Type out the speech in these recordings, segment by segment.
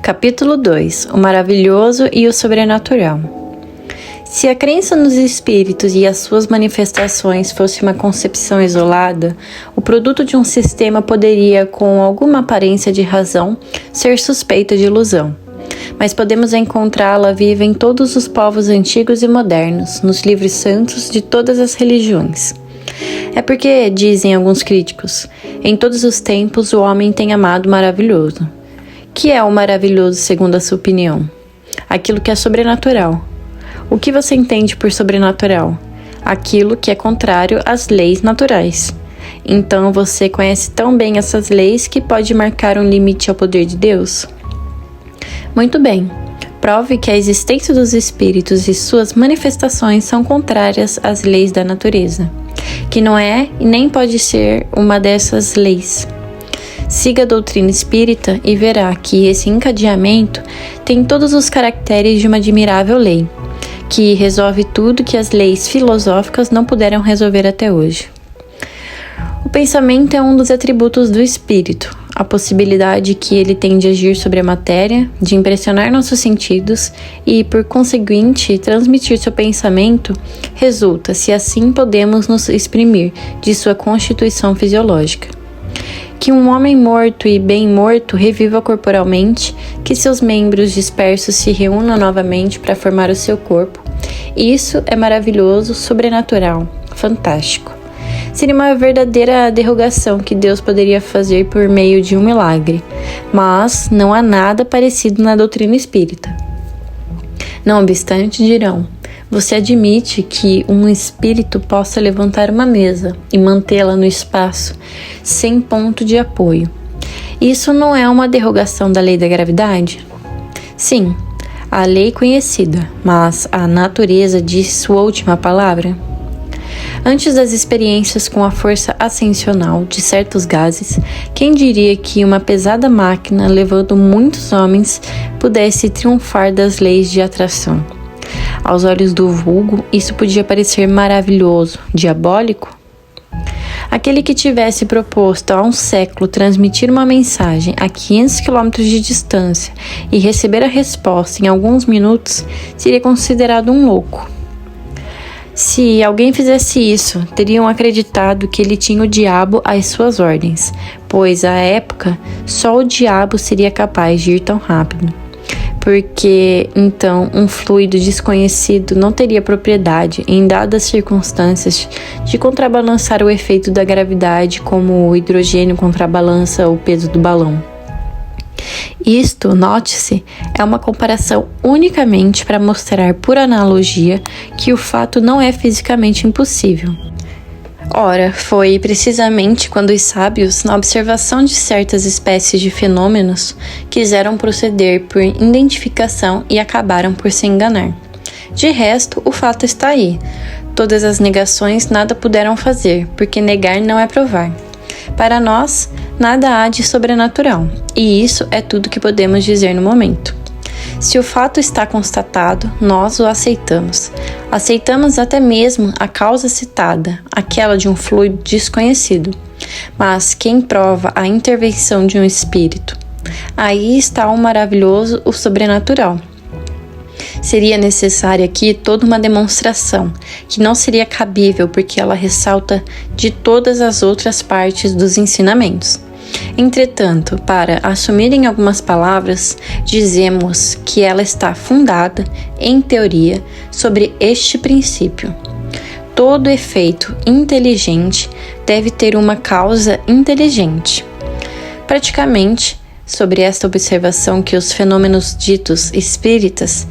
Capítulo 2: O maravilhoso e o sobrenatural. Se a crença nos espíritos e as suas manifestações fosse uma concepção isolada, o produto de um sistema poderia, com alguma aparência de razão, ser suspeita de ilusão. Mas podemos encontrá-la viva em todos os povos antigos e modernos, nos livros santos de todas as religiões. É porque, dizem alguns críticos, em todos os tempos o homem tem amado o maravilhoso. Que é o maravilhoso segundo a sua opinião? Aquilo que é sobrenatural. O que você entende por sobrenatural? Aquilo que é contrário às leis naturais. Então você conhece tão bem essas leis que pode marcar um limite ao poder de Deus? Muito bem. Prove que a existência dos espíritos e suas manifestações são contrárias às leis da natureza, que não é e nem pode ser uma dessas leis. Siga a doutrina espírita e verá que esse encadeamento tem todos os caracteres de uma admirável lei, que resolve tudo que as leis filosóficas não puderam resolver até hoje. O pensamento é um dos atributos do espírito, a possibilidade que ele tem de agir sobre a matéria, de impressionar nossos sentidos e, por conseguinte, transmitir seu pensamento, resulta, se assim podemos nos exprimir, de sua constituição fisiológica. Que um homem morto e bem morto reviva corporalmente, que seus membros dispersos se reúnam novamente para formar o seu corpo. Isso é maravilhoso, sobrenatural, fantástico. Seria uma verdadeira derrogação que Deus poderia fazer por meio de um milagre, mas não há nada parecido na doutrina espírita. Não obstante, dirão: você admite que um espírito possa levantar uma mesa e mantê-la no espaço sem ponto de apoio. Isso não é uma derrogação da lei da gravidade? Sim, a lei conhecida, mas a natureza diz sua última palavra. Antes das experiências com a força ascensional de certos gases, quem diria que uma pesada máquina levando muitos homens pudesse triunfar das leis de atração? Aos olhos do vulgo, isso podia parecer maravilhoso, diabólico? Aquele que tivesse proposto há um século transmitir uma mensagem a 500 km de distância e receber a resposta em alguns minutos seria considerado um louco. Se alguém fizesse isso, teriam acreditado que ele tinha o diabo às suas ordens, pois à época só o diabo seria capaz de ir tão rápido. Porque, então, um fluido desconhecido não teria propriedade, em dadas circunstâncias, de contrabalançar o efeito da gravidade como o hidrogênio contrabalança o peso do balão. Isto, note-se, é uma comparação unicamente para mostrar por analogia que o fato não é fisicamente impossível. Ora, foi precisamente quando os sábios, na observação de certas espécies de fenômenos, quiseram proceder por identificação e acabaram por se enganar. De resto, o fato está aí. Todas as negações nada puderam fazer, porque negar não é provar. Para nós, nada há de sobrenatural, e isso é tudo que podemos dizer no momento. Se o fato está constatado, nós o aceitamos. Aceitamos até mesmo a causa citada, aquela de um fluido desconhecido. Mas quem prova a intervenção de um espírito? Aí está o maravilhoso, o sobrenatural. Seria necessária aqui toda uma demonstração, que não seria cabível porque ela ressalta de todas as outras partes dos ensinamentos. Entretanto, para assumir em algumas palavras, dizemos que ela está fundada, em teoria, sobre este princípio. Todo efeito inteligente deve ter uma causa inteligente. Praticamente, sobre esta observação que os fenômenos ditos espíritas,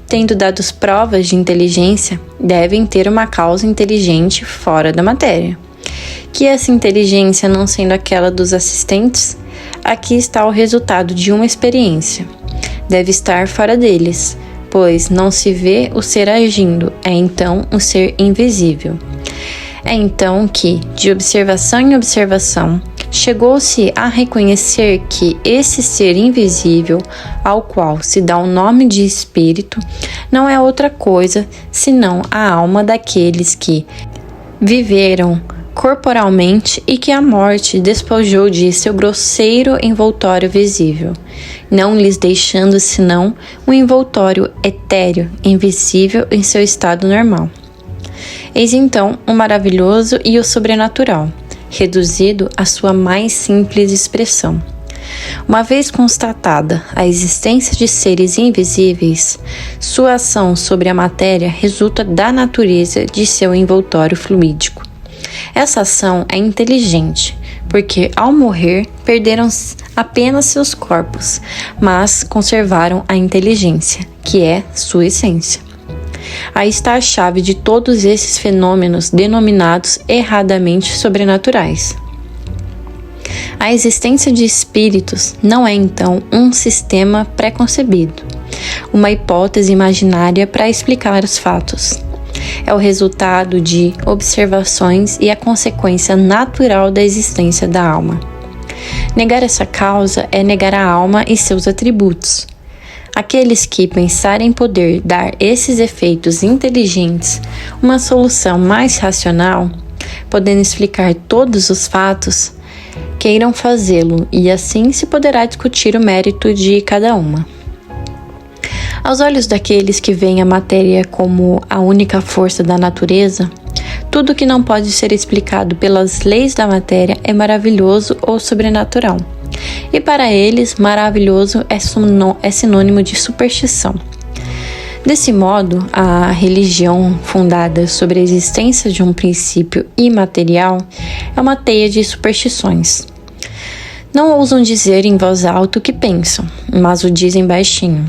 tendo dado provas de inteligência, devem ter uma causa inteligente fora da matéria. Que essa inteligência não sendo aquela dos assistentes, aqui está o resultado de uma experiência. Deve estar fora deles, pois não se vê o ser agindo, é então um ser invisível. É então que, de observação em observação, chegou-se a reconhecer que esse ser invisível, ao qual se dá o nome de espírito, não é outra coisa senão a alma daqueles que viveram corporalmente e que a morte despojou de seu grosseiro envoltório visível, não lhes deixando senão um envoltório etéreo, invisível em seu estado normal. Eis então o maravilhoso e o sobrenatural, reduzido à sua mais simples expressão. Uma vez constatada a existência de seres invisíveis, sua ação sobre a matéria resulta da natureza de seu envoltório fluídico. Essa ação é inteligente, porque ao morrer perderam apenas seus corpos, mas conservaram a inteligência, que é sua essência. Aí está a chave de todos esses fenômenos denominados erradamente sobrenaturais. A existência de espíritos não é, então, um sistema pré-concebido, uma hipótese imaginária para explicar os fatos. É o resultado de observações e a consequência natural da existência da alma. Negar essa causa é negar a alma e seus atributos. Aqueles que pensarem poder dar esses efeitos inteligentes uma solução mais racional, podendo explicar todos os fatos, queiram fazê-lo, e assim se poderá discutir o mérito de cada uma. Aos olhos daqueles que veem a matéria como a única força da natureza, tudo que não pode ser explicado pelas leis da matéria é maravilhoso ou sobrenatural. E para eles, maravilhoso é sinônimo de superstição. Desse modo, a religião fundada sobre a existência de um princípio imaterial é uma teia de superstições. Não ousam dizer em voz alta o que pensam, mas o dizem baixinho.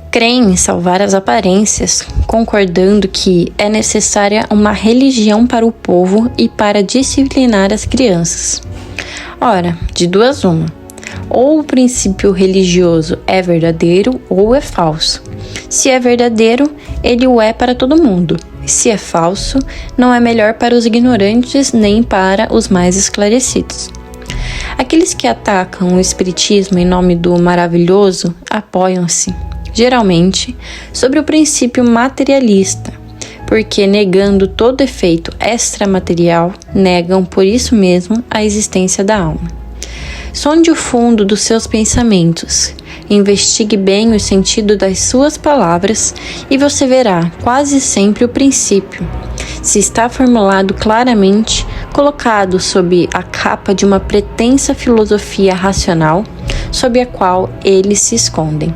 Creem em salvar as aparências, concordando que é necessária uma religião para o povo e para disciplinar as crianças. Ora, de duas uma. Ou o princípio religioso é verdadeiro ou é falso. Se é verdadeiro, ele o é para todo mundo. Se é falso, não é melhor para os ignorantes nem para os mais esclarecidos. Aqueles que atacam o espiritismo em nome do maravilhoso apoiam-se, geralmente, sobre o princípio materialista, porque negando todo efeito extramaterial, negam por isso mesmo a existência da alma. Sonde o fundo dos seus pensamentos, investigue bem o sentido das suas palavras e você verá quase sempre o princípio, se está formulado claramente, colocado sob a capa de uma pretensa filosofia racional, sob a qual eles se escondem.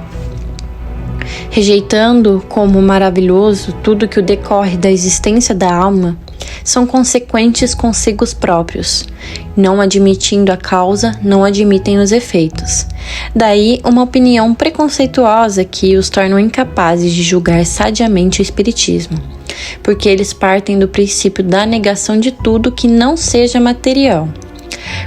Rejeitando como maravilhoso tudo que o decorre da existência da alma, são consequentes consigo próprios. Não admitindo a causa, não admitem os efeitos. Daí uma opinião preconceituosa que os torna incapazes de julgar sadiamente o espiritismo, porque eles partem do princípio da negação de tudo que não seja material.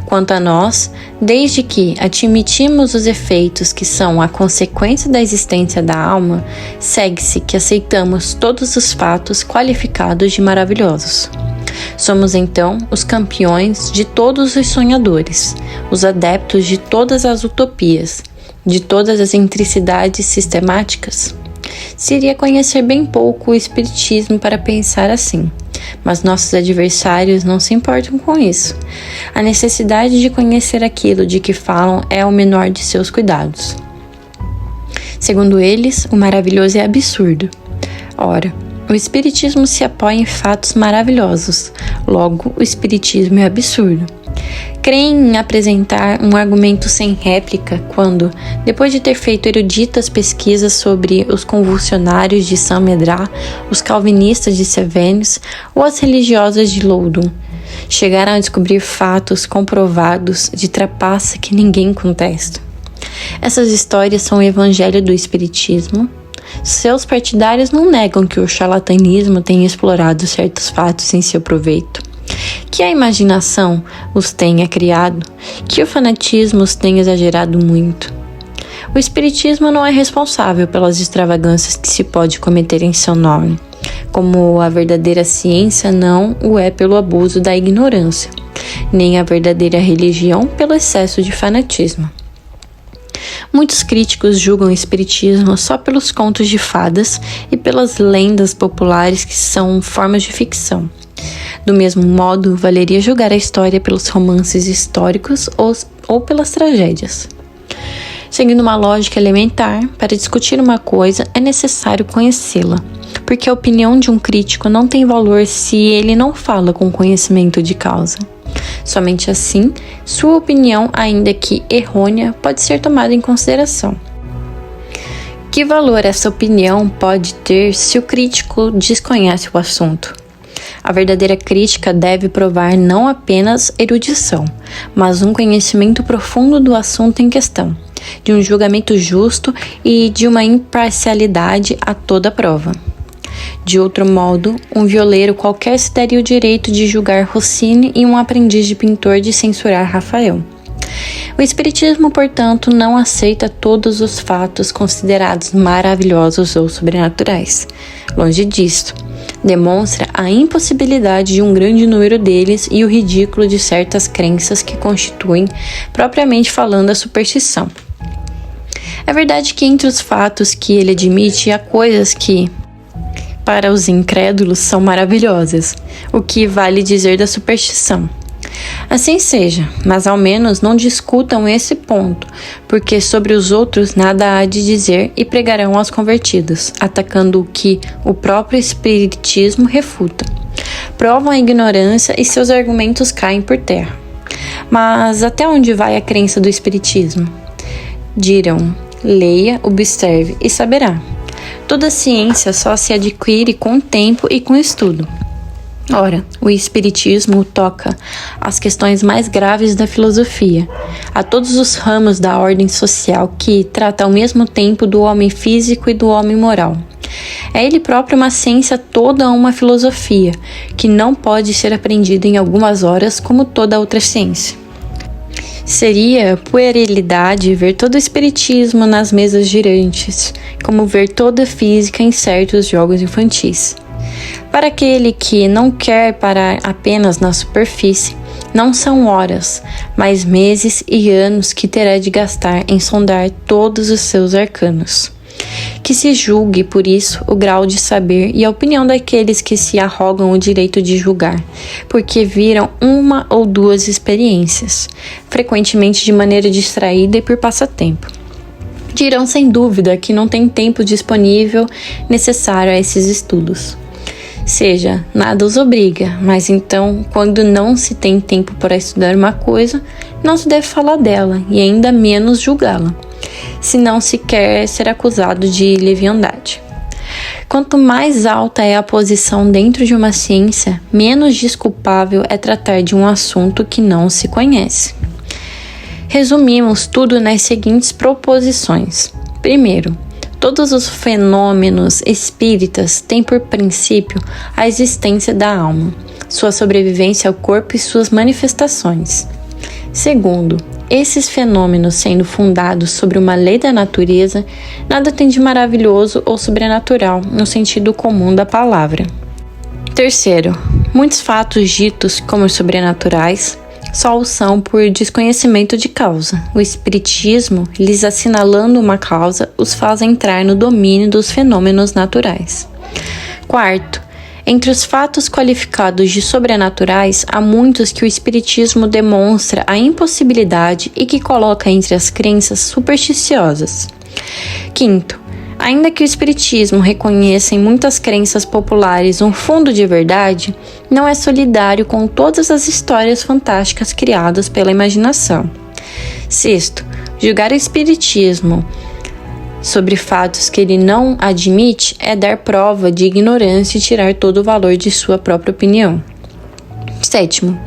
Quanto a nós, desde que admitimos os efeitos que são a consequência da existência da alma, segue-se que aceitamos todos os fatos qualificados de maravilhosos. Somos então os campeões de todos os sonhadores, os adeptos de todas as utopias, de todas as intricidades sistemáticas. Seria conhecer bem pouco o espiritismo para pensar assim. Mas nossos adversários não se importam com isso. A necessidade de conhecer aquilo de que falam é o menor de seus cuidados. Segundo eles, o maravilhoso é absurdo. Ora, o espiritismo se apoia em fatos maravilhosos, logo o espiritismo é absurdo. Creem em apresentar um argumento sem réplica quando, depois de ter feito eruditas pesquisas sobre os convulsionários de Saint-Médard, os calvinistas de Cévennes ou as religiosas de Loudun, chegaram a descobrir fatos comprovados de trapaça que ninguém contesta. Essas histórias são o evangelho do espiritismo. Seus partidários não negam que o charlatanismo tenha explorado certos fatos em seu proveito, que a imaginação os tenha criado, que o fanatismo os tenha exagerado muito. O espiritismo não é responsável pelas extravagâncias que se pode cometer em seu nome, como a verdadeira ciência não o é pelo abuso da ignorância, nem a verdadeira religião pelo excesso de fanatismo. Muitos críticos julgam o espiritismo só pelos contos de fadas e pelas lendas populares que são formas de ficção. Do mesmo modo, valeria julgar a história pelos romances históricos ou pelas tragédias. Seguindo uma lógica elementar, para discutir uma coisa é necessário conhecê-la, porque a opinião de um crítico não tem valor se ele não fala com conhecimento de causa. Somente assim, sua opinião, ainda que errônea, pode ser tomada em consideração. Que valor essa opinião pode ter se o crítico desconhece o assunto? A verdadeira crítica deve provar não apenas erudição, mas um conhecimento profundo do assunto em questão, de um julgamento justo e de uma imparcialidade a toda prova. De outro modo, um violeiro qualquer se daria o direito de julgar Rossini e um aprendiz de pintor de censurar Rafael. O Espiritismo, portanto, não aceita todos os fatos considerados maravilhosos ou sobrenaturais. Longe disso, demonstra a impossibilidade de um grande número deles e o ridículo de certas crenças que constituem, propriamente falando, a superstição. É verdade que entre os fatos que ele admite há coisas que, para os incrédulos, são maravilhosas, o que vale dizer da superstição. Assim seja, mas ao menos não discutam esse ponto, porque sobre os outros nada há de dizer e pregarão aos convertidos, atacando o que o próprio Espiritismo refuta. Provam a ignorância e seus argumentos caem por terra. Mas até onde vai a crença do Espiritismo? Dirão: leia, observe e saberá. Toda ciência só se adquire com tempo e com estudo. Ora, o Espiritismo toca as questões mais graves da filosofia, a todos os ramos da ordem social que trata ao mesmo tempo do homem físico e do homem moral. É ele próprio uma ciência, toda uma filosofia, que não pode ser aprendida em algumas horas como toda outra ciência. Seria puerilidade ver todo o espiritismo nas mesas girantes, como ver toda a física em certos jogos infantis. Para aquele que não quer parar apenas na superfície, não são horas, mas meses e anos que terá de gastar em sondar todos os seus arcanos. Que se julgue, por isso, o grau de saber e a opinião daqueles que se arrogam o direito de julgar, porque viram uma ou duas experiências, frequentemente de maneira distraída e por passatempo. Dirão sem dúvida que não tem tempo disponível necessário a esses estudos. Seja, nada os obriga, mas então, quando não se tem tempo para estudar uma coisa, não se deve falar dela e ainda menos julgá-la, se não se quer ser acusado de leviandade. Quanto mais alta é a posição dentro de uma ciência, menos desculpável é tratar de um assunto que não se conhece. Resumimos tudo nas seguintes proposições. Primeiro, todos os fenômenos espíritas têm por princípio a existência da alma, sua sobrevivência ao corpo e suas manifestações. Segundo, esses fenômenos sendo fundados sobre uma lei da natureza, nada tem de maravilhoso ou sobrenatural no sentido comum da palavra. Terceiro, muitos fatos ditos como sobrenaturais só o são por desconhecimento de causa. O Espiritismo, lhes assinalando uma causa, os faz entrar no domínio dos fenômenos naturais. Quarto, entre os fatos qualificados de sobrenaturais, há muitos que o Espiritismo demonstra a impossibilidade e que coloca entre as crenças supersticiosas. Quinto, ainda que o Espiritismo reconheça em muitas crenças populares um fundo de verdade, não é solidário com todas as histórias fantásticas criadas pela imaginação. Sexto, julgar o Espiritismo sobre fatos que ele não admite é dar prova de ignorância e tirar todo o valor de sua própria opinião. Sétimo,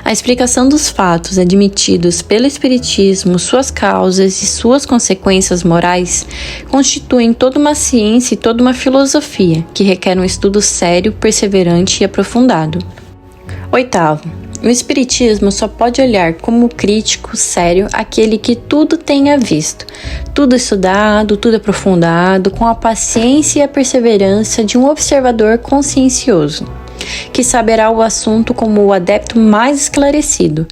a explicação dos fatos admitidos pelo Espiritismo, suas causas e suas consequências morais constituem toda uma ciência e toda uma filosofia que requer um estudo sério, perseverante e aprofundado. Oitavo, o Espiritismo só pode olhar como crítico sério aquele que tudo tenha visto, tudo estudado, tudo aprofundado, com a paciência e a perseverança de um observador consciencioso, que saberá o assunto como o adepto mais esclarecido,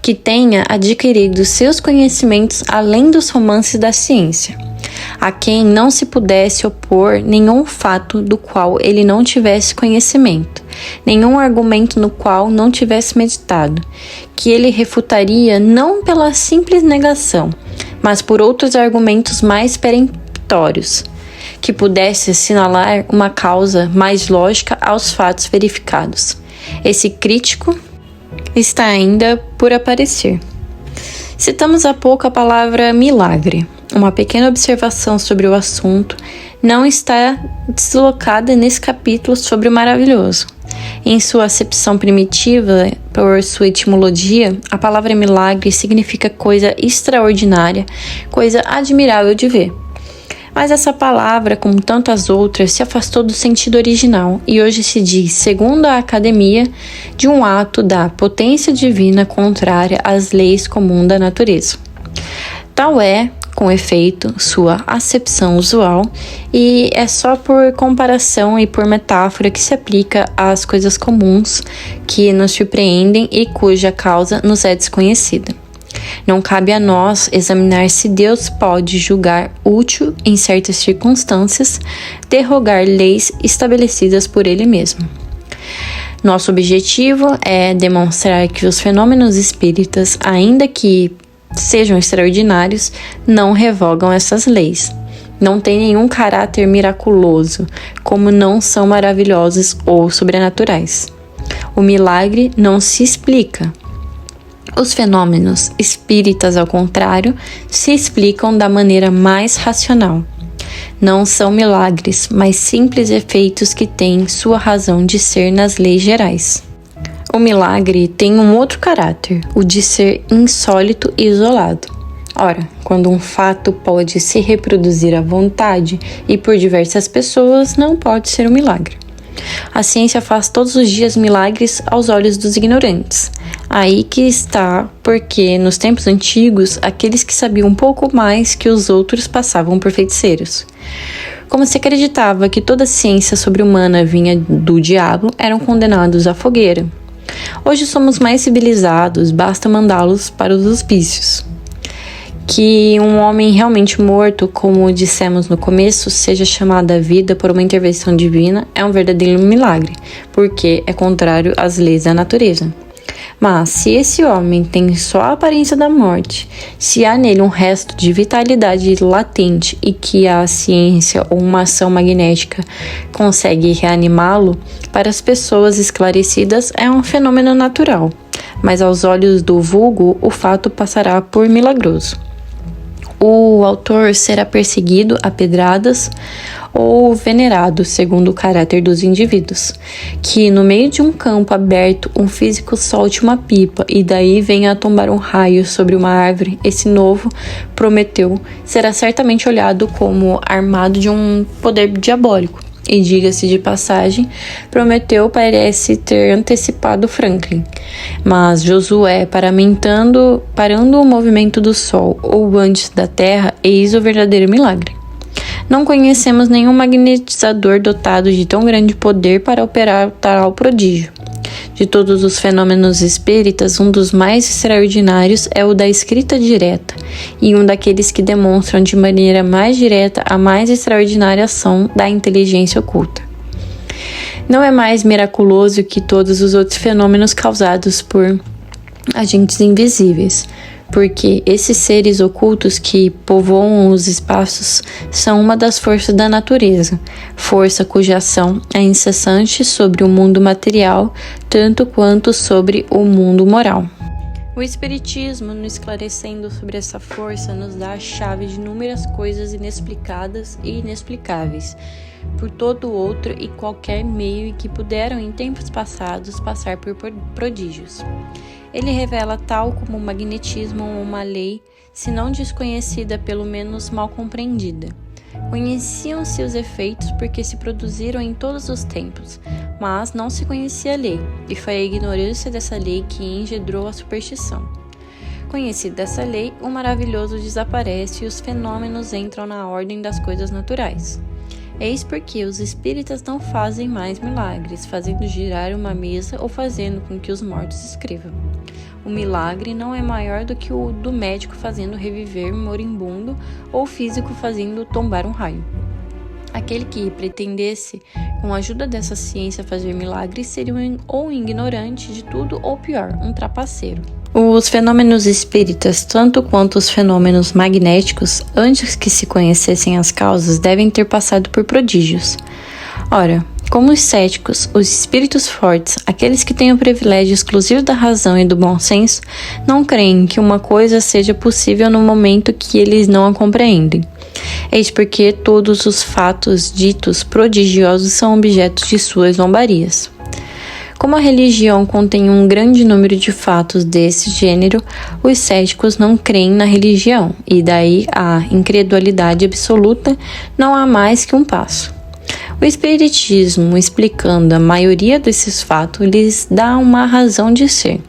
que tenha adquirido seus conhecimentos além dos romances da ciência, a quem não se pudesse opor nenhum fato do qual ele não tivesse conhecimento, nenhum argumento no qual não tivesse meditado, que ele refutaria não pela simples negação, mas por outros argumentos mais peremptórios, que pudesse assinalar uma causa mais lógica aos fatos verificados. Esse crítico está ainda por aparecer. Citamos há pouco a palavra milagre. Uma pequena observação sobre o assunto não está deslocada nesse capítulo sobre o maravilhoso. Em sua acepção primitiva, por sua etimologia, a palavra milagre significa coisa extraordinária, coisa admirável de ver. Mas essa palavra, como tantas outras, se afastou do sentido original e hoje se diz, segundo a academia, de um ato da potência divina contrária às leis comuns da natureza. Tal é, com efeito, sua acepção usual, e é só por comparação e por metáfora que se aplica às coisas comuns que nos surpreendem e cuja causa nos é desconhecida. Não cabe a nós examinar se Deus pode julgar útil, em certas circunstâncias, derrogar leis estabelecidas por Ele mesmo. Nosso objetivo é demonstrar que os fenômenos espíritas, ainda que sejam extraordinários, não revogam essas leis. Não têm nenhum caráter miraculoso, como não são maravilhosos ou sobrenaturais. O milagre não se explica. Os fenômenos espíritas, ao contrário, se explicam da maneira mais racional. Não são milagres, mas simples efeitos que têm sua razão de ser nas leis gerais. O milagre tem um outro caráter, o de ser insólito e isolado. Ora, quando um fato pode se reproduzir à vontade e por diversas pessoas, não pode ser um milagre. A ciência faz todos os dias milagres aos olhos dos ignorantes. Aí que está, porque nos tempos antigos, aqueles que sabiam um pouco mais que os outros passavam por feiticeiros. Como se acreditava que toda ciência sobre-humana vinha do diabo, eram condenados à fogueira. Hoje somos mais civilizados, basta mandá-los para os hospícios. Que um homem realmente morto, como dissemos no começo, seja chamado à vida por uma intervenção divina é um verdadeiro milagre, porque é contrário às leis da natureza. Mas se esse homem tem só a aparência da morte, se há nele um resto de vitalidade latente e que a ciência ou uma ação magnética consegue reanimá-lo, para as pessoas esclarecidas é um fenômeno natural, mas aos olhos do vulgo o fato passará por milagroso. O autor será perseguido a pedradas ou venerado segundo o caráter dos indivíduos. Que no meio de um campo aberto um físico solte uma pipa e daí venha a tombar um raio sobre uma árvore, esse novo Prometeu será certamente olhado como armado de um poder diabólico. E diga-se de passagem, Prometeu parece ter antecipado Franklin. Mas Josué, parando o movimento do Sol ou antes da Terra, eis o verdadeiro milagre. Não conhecemos nenhum magnetizador dotado de tão grande poder para operar tal prodígio. De todos os fenômenos espíritas, um dos mais extraordinários é o da escrita direta, e um daqueles que demonstram de maneira mais direta a mais extraordinária ação da inteligência oculta. Não é mais miraculoso que todos os outros fenômenos causados por agentes invisíveis, porque esses seres ocultos que povoam os espaços são uma das forças da natureza, força cuja ação é incessante sobre o mundo material, tanto quanto sobre o mundo moral. O Espiritismo, nos esclarecendo sobre essa força, nos dá a chave de inúmeras coisas inexplicadas e inexplicáveis, por todo outro e qualquer meio e que puderam em tempos passados passar por prodígios. Ele revela tal como o magnetismo ou uma lei, se não desconhecida, pelo menos mal compreendida. Conheciam-se os efeitos porque se produziram em todos os tempos, mas não se conhecia a lei, e foi a ignorância dessa lei que engendrou a superstição. Conhecida essa lei, o maravilhoso desaparece e os fenômenos entram na ordem das coisas naturais. Eis porque os espíritas não fazem mais milagres, fazendo girar uma mesa ou fazendo com que os mortos escrevam. O milagre não é maior do que o do médico fazendo reviver um moribundo ou o físico fazendo tombar um raio. Aquele que pretendesse, com a ajuda dessa ciência, fazer milagres seria ou um ignorante de tudo ou pior, um trapaceiro. Os fenômenos espíritas, tanto quanto os fenômenos magnéticos, antes que se conhecessem as causas, devem ter passado por prodígios. Ora, como os céticos, os espíritos fortes, aqueles que têm o privilégio exclusivo da razão e do bom senso, não creem que uma coisa seja possível no momento que eles não a compreendem. Eis porque todos os fatos ditos prodigiosos são objetos de suas zombarias. Como a religião contém um grande número de fatos desse gênero, os céticos não creem na religião, e daí a incredulidade absoluta não há mais que um passo. O Espiritismo, explicando a maioria desses fatos, lhes dá uma razão de ser.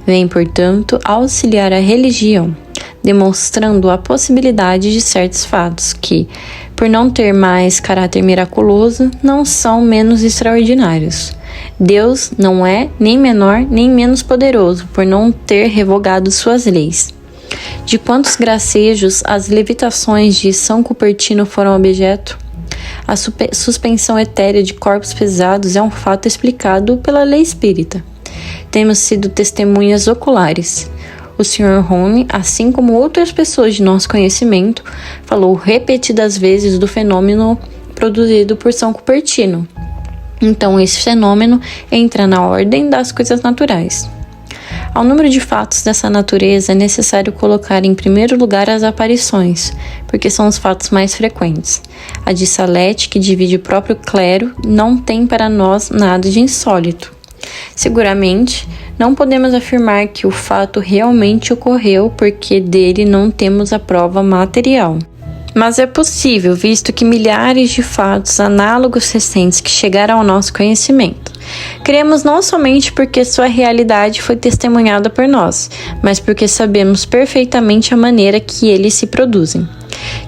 Vem, portanto, auxiliar a religião, demonstrando a possibilidade de certos fatos que, por não ter mais caráter miraculoso, não são menos extraordinários. Deus não é nem menor nem menos poderoso por não ter revogado suas leis. De quantos gracejos as levitações de São Cupertino foram objeto? A suspensão etérea de corpos pesados é um fato explicado pela lei espírita. Temos sido testemunhas oculares. O Sr. Rone, assim como outras pessoas de nosso conhecimento, falou repetidas vezes do fenômeno produzido por São Cupertino. Então, esse fenômeno entra na ordem das coisas naturais. Ao número de fatos dessa natureza, é necessário colocar em primeiro lugar as aparições, porque são os fatos mais frequentes. A de Salete, que divide o próprio clero, não tem para nós nada de insólito. Seguramente, não podemos afirmar que o fato realmente ocorreu, porque dele não temos a prova material. Mas é possível, visto que milhares de fatos análogos recentes que chegaram ao nosso conhecimento. Cremos não somente porque sua realidade foi testemunhada por nós, mas porque sabemos perfeitamente a maneira que eles se produzem.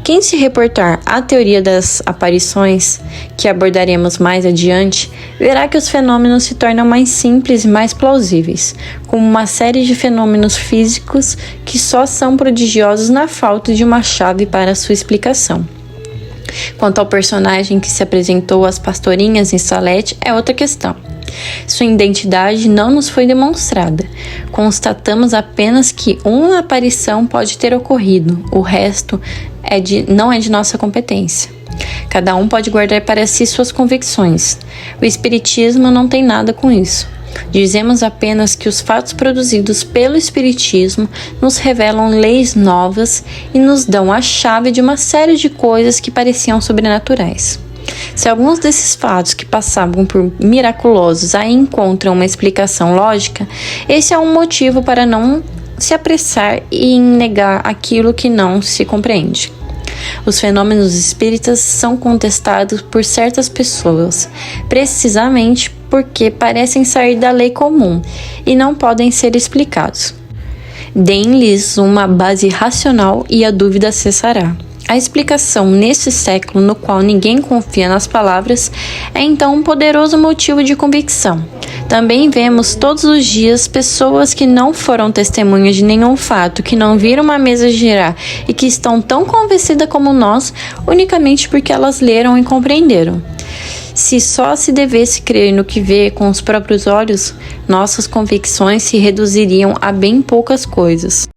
Quem se reportar à teoria das aparições, que abordaremos mais adiante, verá que os fenômenos se tornam mais simples e mais plausíveis, como uma série de fenômenos físicos que só são prodigiosos na falta de uma chave para sua explicação. Quanto ao personagem que se apresentou às pastorinhas em Salete, é outra questão. Sua identidade não nos foi demonstrada. Constatamos apenas que uma aparição pode ter ocorrido, o resto não é de nossa competência. Cada um pode guardar para si suas convicções. O Espiritismo não tem nada com isso. Dizemos apenas que os fatos produzidos pelo Espiritismo nos revelam leis novas e nos dão a chave de uma série de coisas que pareciam sobrenaturais. Se alguns desses fatos que passavam por miraculosos aí encontram uma explicação lógica, esse é um motivo para não se apressar em negar aquilo que não se compreende. Os fenômenos espíritas são contestados por certas pessoas, precisamente porque parecem sair da lei comum e não podem ser explicados. Deem-lhes uma base racional e a dúvida cessará. A explicação nesse século no qual ninguém confia nas palavras é então um poderoso motivo de convicção. Também vemos todos os dias pessoas que não foram testemunhas de nenhum fato, que não viram uma mesa girar e que estão tão convencidas como nós unicamente porque elas leram e compreenderam. Se só se devesse crer no que vê com os próprios olhos, nossas convicções se reduziriam a bem poucas coisas.